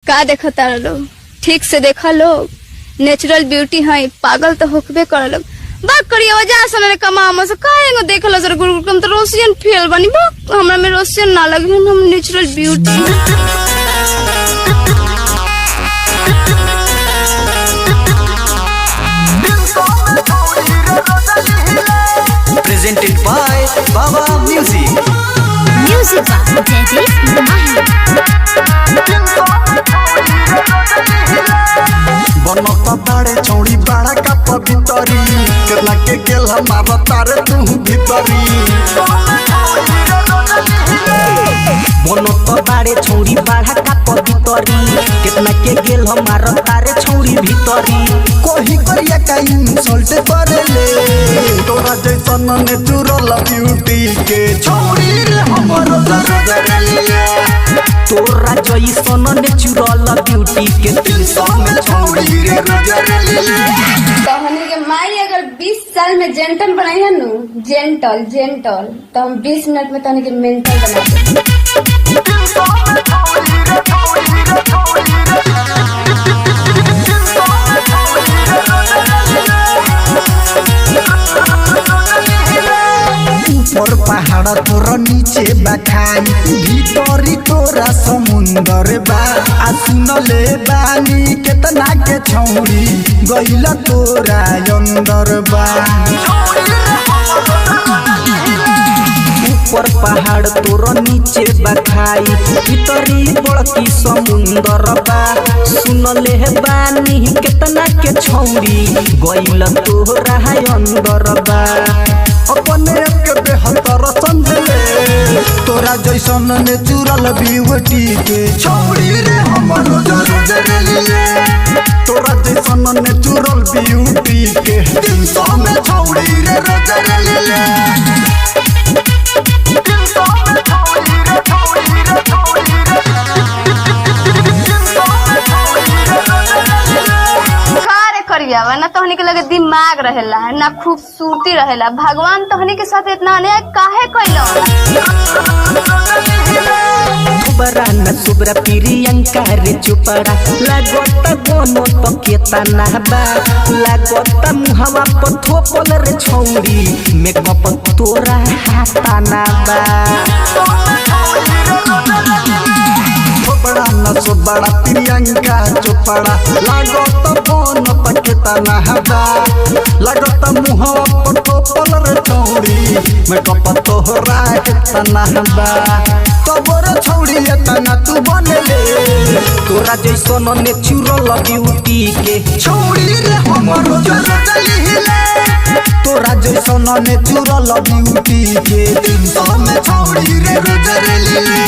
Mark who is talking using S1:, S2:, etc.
S1: का देखा तारा लोग, ठीक से देखा लोग, नेचुरल ब्यूटी है, पागल तो होकबे कर लोग। बात करिए वजह से कमा से काहेंगे देखल सर गुरुकुल तो रोशियन फेल बनी बा हमरा में रोशियन ना लगे, हम natural beauty.
S2: Presented by Baba Music.
S3: Music by Jaideep Mahi.
S4: बनता तारे छौड़ी बड़ा का पवितरी केला के गेल हमारा तारे तू भीतरी।
S5: बनता तारे छौड़ी बड़ा का पवितरी केतना के गेल हमारा तारे छौड़ी भीतरी।
S4: कोही करिया का इंसल्ट करेले तोरा जैसन नेचुरल ब्यूटी के छौड़ी रे हमरो जरेले।
S5: तोरा जैसन नेचुरल ब्यूटी के
S4: 300 में छौड़ी रे जरेले।
S1: कहने के माई अगर 20 साल में जेंटल बनाई है नु जेंटल तो हम 20 मिनट में तहने के मेंटल बना दे।
S4: ऊपर पहाड़ तोरा नीचे बखाई भीतरी तोरा समुंदर बा। आ सुनले बानी केतना के छौड़ी गइल तोरा अंदर बा।
S5: ऊपर पहाड़ तोरा नीचे बखाई भीतरी बड़की समुंदर बा। सुनले बानी केतना के छौड़ी गइल तोरा अंदर बा।
S4: अपने के बेहतर समझले तोरा जैसन नेचुरल ब्यूटी के छौड़ी रे हमरो जरेले। तोरा जैसन नेचुरल ब्यूटी के 300 में छौड़ी रे जरेले।
S1: करिया ना तोहनी के लगे दिमाग रहेला ना खूबसूरती रहेला। भगवान तोहनी के साथ इतना अन्याय काहे कइलो?
S5: सुबरा न सुबरा प्रियंका रे चुपड़ा लागत कोनो तो केतना बा। लागत मुहवा पर थोपल रे छौड़ी मेकअप तोरा हाताना बा।
S4: बड़ा न सो बड़ा प्रियंका चोपड़ा लागत फोन पकेता नहबा। लागत मुहवा पर टोपल रे छौड़ी मेकअप तोहरा केतना बा। तोर छौड़ी एतना तू बनले
S5: तोरा जैसन नेचुरल ब्यूटी के
S4: छौड़ी रे हमरो जरेले। तोरा जैसन नेचुरल ब्यूटी के 300 में छौड़ी रे जरेले।